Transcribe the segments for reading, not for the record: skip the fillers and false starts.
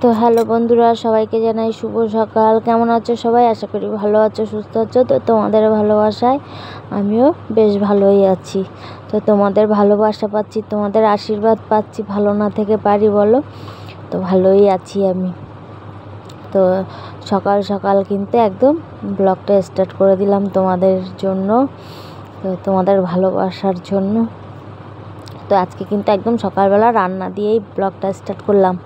তো হ্যালো বন্ধুরা, সবাইকে জানাই শুভ সকাল। কেমন আছো সবাই? আশা করি ভালো আছো, সুস্থ আছো। তো তোমাদের ভালোবাসায় আমিও বেশ ভালোই আছি। তো তোমাদের ভালোবাসা পাচ্ছি, তোমাদের আশীর্বাদ পাচ্ছি, ভালো না থেকে পারি বলো? তো ভালোই আছি আমি। তো সকাল সকাল কিন্তু একদম ব্লগটা স্টার্ট করে দিলাম তোমাদের জন্য, তো তোমাদের ভালোবাসার জন্য। তো আজকে কিন্তু একদম সকালবেলা রান্না দিয়েই ব্লগটা স্টার্ট করলাম।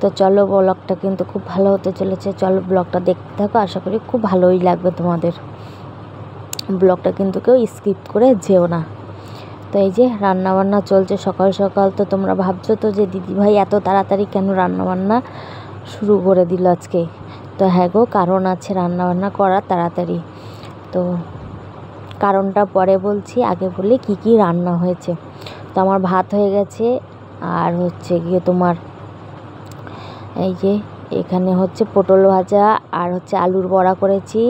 তো চলো, ব্লগটা কিন্তু খুব ভালো হতে চলেছে। চলো ব্লগটা দেখতে থাকো, আশা করি খুব ভালোই লাগবে তোমাদের। ব্লগটা কিন্তু কেউ স্কিপ করে যেও না। তো এই যে রান্নাবান্না চলছে সকাল সকাল। তো তোমরা ভাবছো তো যে দিদিভাই এত তাড়াতাড়ি কেন রান্নাবান্না শুরু করে দিল আজকে? তো হ্যাঁ গো, কারণ আছে রান্নাবান্না করার তাড়াতাড়ি। তো কারণটা পরে বলছি, আগে বলি কি কি রান্না হয়েছে। তো আমার ভাত হয়ে গেছে, আর হচ্ছে গিয়ে তোমার এই যে এখানে হচ্ছে পটল ভাজা, আর হচ্ছে আলুর বড়া করেছি,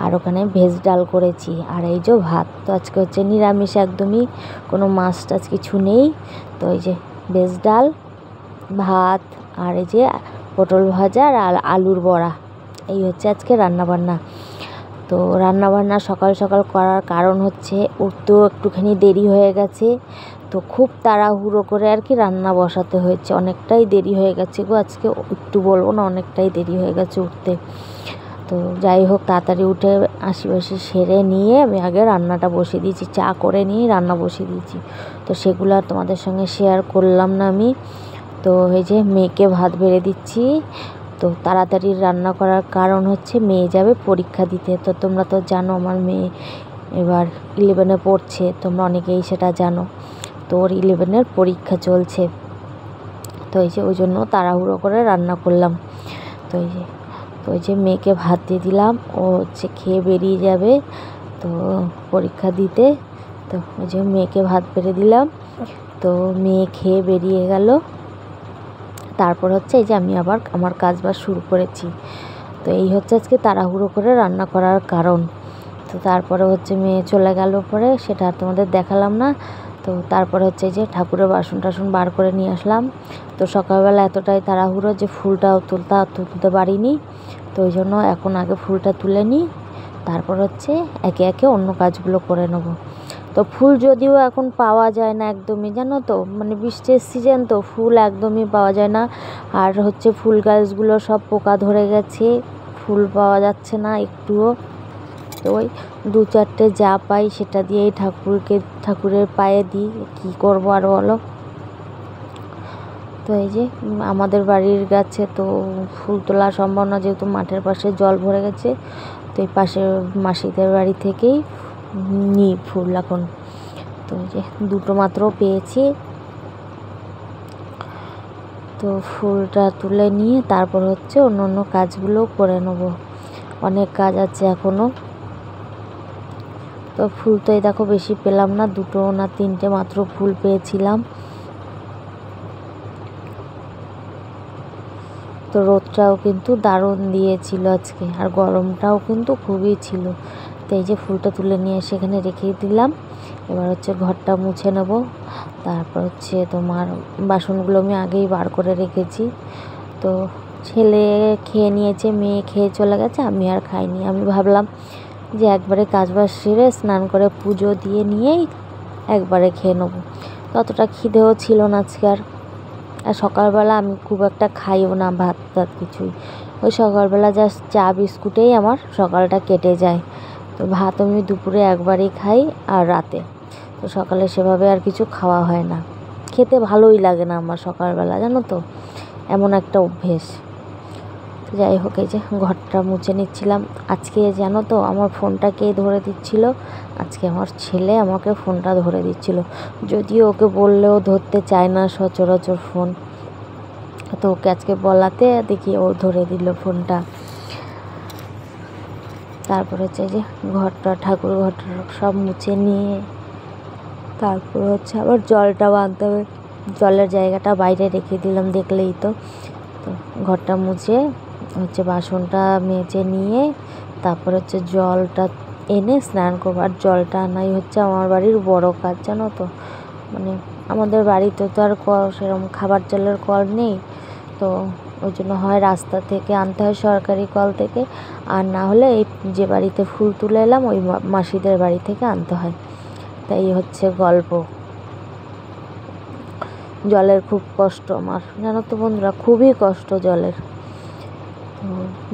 আর ওখানে ভেজ ডাল করেছি, আর এই যে ভাত। তো আজকে হচ্ছে নিরামিষ, একদমই কোনো মাছ টাছ কিছু নেই। তো এই যে ভেজ ডাল, ভাত, আর এই যে পটল ভাজা আর আলুর বড়া, এই হচ্ছে আজকে রান্নাবান্না। তো রান্নাবান্না সকাল সকাল করার কারণ হচ্ছে উঠতেও একটুখানি দেরি হয়ে গেছে। তো খুব তাড়াহুড়ো করে আর কি রান্না বসাতে হয়েছে, অনেকটাই দেরি হয়ে গেছে গো। আজকে একটু বলবো না, অনেকটাই দেরি হয়ে গেছে উঠতে। তো যাই হোক, তাড়াতাড়ি উঠে আশিবাসি সেরে নিয়ে আমি আগে রান্নাটা বসিয়ে দিয়েছি, চা করে নিয়ে রান্না বসিয়ে দিয়েছি। তো সেগুলো আর তোমাদের সঙ্গে শেয়ার করলাম না আমি। তো এই যে মেয়েকে ভাত বেড়ে দিচ্ছি। তো তাড়াতাড়ি রান্না করার কারণ হচ্ছে মেয়ে যাবে পরীক্ষা দিতে। তো তোমরা তো জানো আমার মেয়ে এবার 11-এ পড়ছে, তোমরা অনেকেই সেটা জানো। তো ওর 11-এর পরীক্ষা চলছে। তো এই যে ওই জন্য তাড়াহুড়ো করে রান্না করলাম। তো এই যে মেয়েকে ভাত দিয়ে দিলাম, ও হচ্ছে খেয়ে বেরিয়ে যাবে তো পরীক্ষা দিতে। তো ওই যে মেয়েকে ভাত বেড়ে দিলাম, তো মেয়ে খেয়ে বেরিয়ে গেল। তারপর হচ্ছে এই যে আমি আবার আমার কাজবাজ শুরু করেছি। তো এই হচ্ছে আজকে তাড়াহুড়ো করে রান্না করার কারণ। তো তারপরে হচ্ছে মেয়ে চলে গেল, পরে সেটা আর তোমাদের দেখালাম না। তো তারপরে হচ্ছে এই যে ঠাকুরের বাসন টাসন বার করে নিয়ে আসলাম। তো সকালবেলা এতটাই তাড়াহুড়ো যে ফুলটাও তুলতে পারিনি। তো ওই জন্য এখন আগে ফুলটা তুলে নিই, তারপর হচ্ছে একে একে অন্য কাজগুলো করে নেব। তো ফুল যদিও এখন পাওয়া যায় না একদমই, জানো তো, মানে বৃষ্টির সিজন তো ফুল একদমই পাওয়া যায় না। আর হচ্ছে ফুল গাছগুলো সব পোকা ধরে গেছে, ফুল পাওয়া যাচ্ছে না একটুও। তো ওই 2-4টে যা পাই সেটা দিয়েই ঠাকুরের পায়ে দিই, কী করবো আর বলো। তো এই যে আমাদের বাড়ির গাছে তো ফুল তোলা সম্ভব না, যেহেতু মাঠের পাশে জল ভরে গেছে। তো এই পাশের মাসিদের বাড়ি থেকেই নিই ফুল এখন। তো এই যে 2টো মাত্র পেয়েছি। তো ফুলটা তুলে নিয়ে তারপর হচ্ছে অন্য অন্য কাজগুলো করে নেব, অনেক কাজ আছে এখনও। তো ফুল তো এই দেখো বেশি পেলাম না, 2টো না 3টে মাত্র ফুল পেয়েছিলাম। তো রোদটাও কিন্তু দারুণ দিয়েছিল আজকে, আর গরমটাও কিন্তু খুবই ছিল। তো এই যে ফুলটা তুলে নিয়ে সেখানে রেখে দিলাম। এবার হচ্ছে ঘরটা মুছে নেব। তারপর হচ্ছে তোমার বাসনগুলো আমি আগেই বার করে রেখেছি। তো ছেলে খেয়ে নিয়েছে, মেয়ে খেয়ে চলে গেছে, আমি আর খাইনি। আমি ভাবলাম যে একবারে কাজবাজ সেরে স্নান করে পুজো দিয়ে নিয়েই একবারে খেয়ে নেবো। ততটা খিদেও ছিল না আজকে আর সকালবেলা আমি খুব একটা খাইও না ভাত টাত কিছুই। ওই সকালবেলা জাস্ট চা বিস্কুটেই আমার সকালটা কেটে যায়। তো ভাত আমি দুপুরে একবারই খাই, আর রাতে। তো সকালে সেভাবে আর কিছু খাওয়া হয় না, খেতে ভালোই লাগে না আমার সকালবেলা, জানো তো, এমন একটা অভ্যেস। যাই হোক, এই যে ঘরটা মুছে নিচ্ছিলাম। আজকে জানো তো আমার ফোনটা কে ধরে দিচ্ছিল? আজকে আমার ছেলে আমাকে ফোনটা ধরে দিচ্ছিল, যদিও ওকে বললেও ধরতে চায় না সচরাচর ফোন। তো ওকে আজকে বলাতে দেখি ও ধরে দিল ফোনটা। তারপর হচ্ছে যে ঠাকুর ঘরটা সব মুছে নিয়ে তারপর হচ্ছে আবার জলটাও আনতে হবে, জলের জায়গাটা বাইরে রেখে দিলাম, দেখলেই তো। তো ঘরটা মুছে হচ্ছে বাসনটা মেজে নিয়ে তারপর হচ্ছে জলটা এনে স্নান করবো। আর জলটা আনাই হচ্ছে আমার বাড়ির বড় কাজ, জানো তো। মানে আমাদের বাড়িতে তো আর সেরকম খাবার জলের কল নেই। তো ওই জন্য হয় রাস্তা থেকে আনতে হয় সরকারি কল থেকে, আর না হলে এই যে বাড়িতে ফুল তুলে এলাম ওই মাসিদের বাড়ি থেকে আনতে হয়। তাই হচ্ছে গল্প। জলের খুব কষ্ট আমার, জানো তো বন্ধুরা, খুবই কষ্ট জলের।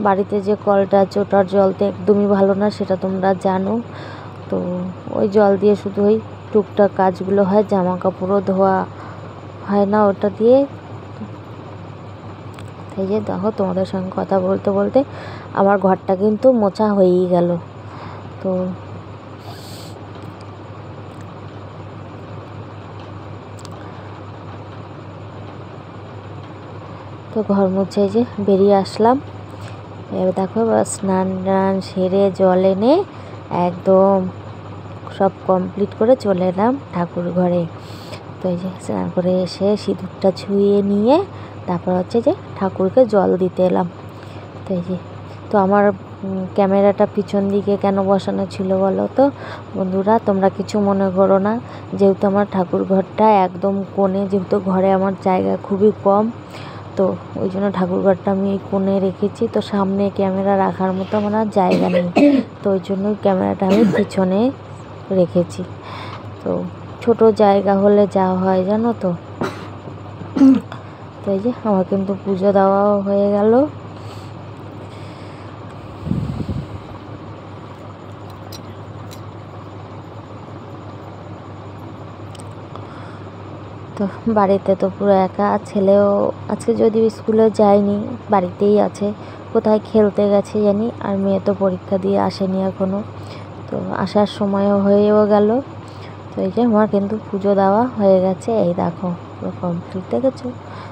বাড়িতে যে কলটা আছে ওটার জল তো একদমই ভালো না, সেটা তোমরা জানো। তো ওই জল দিয়ে শুধু ওই টুকটাক কাজগুলো হয়, জামা কাপড়ও ধোয়া হয় না ওটা দিয়ে। এই যে দেখো, তোমাদের সঙ্গে কথা বলতে বলতে আমার ঘরটা কিন্তু মোছা হয়েই গেল। তো ঘর মুছে যে বেরিয়ে আসলাম। এবার দেখো স্নান টান সেরে জল এনে একদম সব কমপ্লিট করে চলে এলাম ঠাকুর ঘরে। তো এই যে স্নান করে এসে সিঁদুরটা ছুঁয়ে নিয়ে তারপর হচ্ছে যে ঠাকুরকে জল দিতে এলাম। তো এই যে, তো আমার ক্যামেরাটা পিছন দিকে কেন বসানো ছিল বলো তো বন্ধুরা, তোমরা কিছু মনে করো না। যেহেতু আমার ঠাকুর ঘরটা একদম কোণে, যেহেতু ঘরে আমার জায়গা খুবই কম, তো ওই জন্য ঠাকুর ঘরটা আমি এই কোণে রেখেছি। তো সামনে ক্যামেরা রাখার মতো আমার আর জায়গা নেই, তো ওই জন্য ক্যামেরাটা আমি পিছনে রেখেছি। তো ছোট জায়গা হলে যা হয় জানো তো। তো এই যে আমার কিন্তু পুজো দেওয়াও হয়ে গেল। তো বাড়িতে তো পুরো একা, ছেলেও আজকে যদিও স্কুলে যায়নি, বাড়িতেই আছে, কোথায় খেলতে গেছে জানি। আর মেয়ে তো পরীক্ষা দিয়ে আসেনি এখনও, তো আসার সময়ও হয়েও গেল। তো এই যে আমার কিন্তু পুজো দেওয়া হয়ে গেছে, এই দেখো পুরো কমপ্লিট, দেখেছো?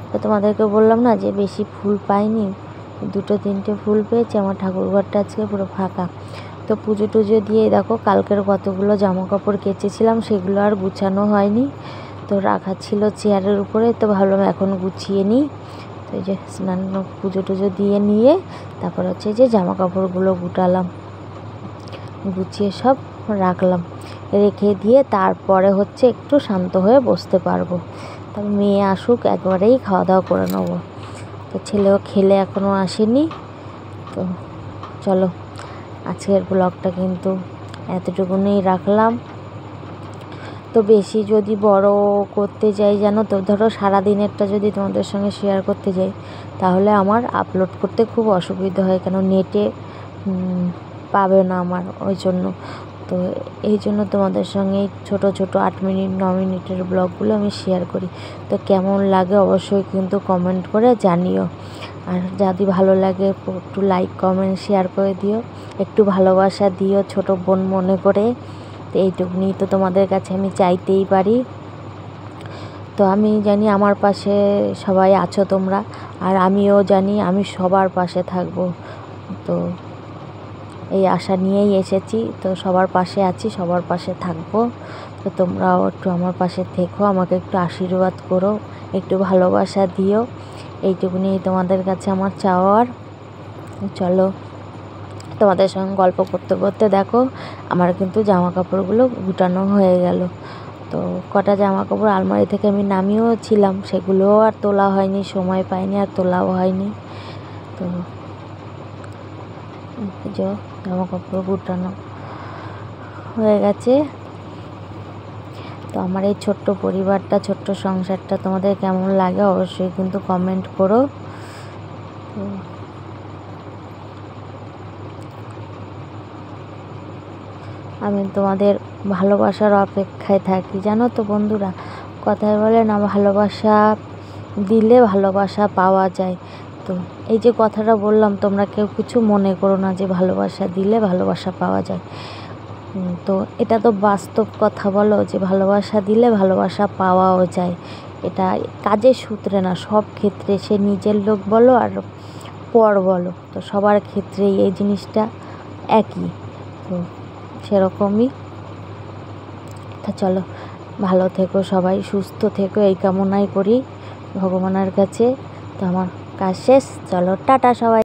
তো তোমাদেরকে বললাম না যে বেশি ফুল পাইনি, 2-3টে ফুল পেয়েছি। আমার ঠাকুর ঘরটা আজকে পুরো ফাঁকা। তো পুজো টুজো দিয়ে দেখো কালকের কতগুলো জামা কাপড় কেচেছিলাম সেগুলো আর গুছানো হয়নি, তো রাখা ছিল চেয়ারের উপরে। তো ভাবলাম এখন গুছিয়ে নিই। তো এই যে স্নান পুজো টুজো দিয়ে নিয়ে তারপর হচ্ছে যে জামা কাপড়গুলো গুছিয়ে সব রাখলাম, রেখে দিয়ে তারপরে হচ্ছে একটু শান্ত হয়ে বসতে পারবো। তবে মেয়ে আসুক একবারেই খাওয়া দাওয়া করে নেবো। তো ছেলেও খেলে এখনও আসেনি। তো চলো, আজকের ব্লগটা কিন্তু এতটুকুনি রাখলাম। তো বেশি যদি বড় করতে যাই জানো তো, ধরো সারাদিনেরটা যদি তোমাদের সঙ্গে শেয়ার করতে যাই তাহলে আমার আপলোড করতে খুব অসুবিধা হয়, কেন নেটে পাবে না আমার, ওই জন্য। তো এই জন্য তোমাদের সঙ্গে ছোট ছোট 8 মিনিট 9 মিনিটের ব্লগগুলো আমি শেয়ার করি। তো কেমন লাগে অবশ্যই কিন্তু কমেন্ট করে জানিও। আর যদি ভালো লাগে একটু লাইক কমেন্ট শেয়ার করে দিও, একটু ভালোবাসা দিও ছোট বোন মনে করে। তো এইটুকুনি তো তোমাদের কাছে আমি চাইতেই পারি। তো আমি জানি আমার পাশে সবাই আছো তোমরা, আর আমিও জানি আমি সবার পাশে থাকবো। তো এই আশা নিয়েই এসেছি, তো সবার পাশে আছি, সবার পাশে থাকবো। তো তোমরাও একটু আমার পাশে থেকো, আমাকে একটু আশীর্বাদ করো, একটু ভালোবাসা দিও, এইটুকুনি তোমাদের কাছে আমার চাওয়ার। চলো, তোমাদের সঙ্গে গল্প করতে করতে দেখো আমার কিন্তু জামা কাপড়গুলো গুটানো হয়ে গেল। তো কটা জামা কাপড় আলমারি থেকে আমি নামিয়েও ছিলাম, সেগুলোও আর তোলা হয়নি, সময় পাইনি আর তোলাও হয়নি। তো যে জামা কাপড় গুটানো হয়ে গেছে। তো আমার এই ছোট্ট পরিবারটা, ছোট্ট সংসারটা তোমাদের কেমন লাগে অবশ্যই কিন্তু কমেন্ট করো। আমি তোমাদের ভালোবাসার অপেক্ষায় থাকি, জানো তো বন্ধুরা। কথায় বলে না, ভালোবাসা দিলে ভালোবাসা পাওয়া যায়। তো এই যে কথাটা বললাম, তোমরা কেউ কিছু মনে করো না যে ভালোবাসা দিলে ভালোবাসা পাওয়া যায়। তো এটা তো বাস্তব কথা, বলো, যে ভালোবাসা দিলে ভালোবাসা পাওয়াও যায়। এটা কাজের সূত্রে না, সব ক্ষেত্রে, সে নিজের লোক বলো আর পর বলো, তো সবার ক্ষেত্রেই এই জিনিসটা একই। তো সেরকমই। তা চলো, ভালো থেকো সবাই, সুস্থ থেকো, এই কামনাই করি ভগবানের কাছে। তো আমার কাজ শেষ, চলো টাটা সবাই।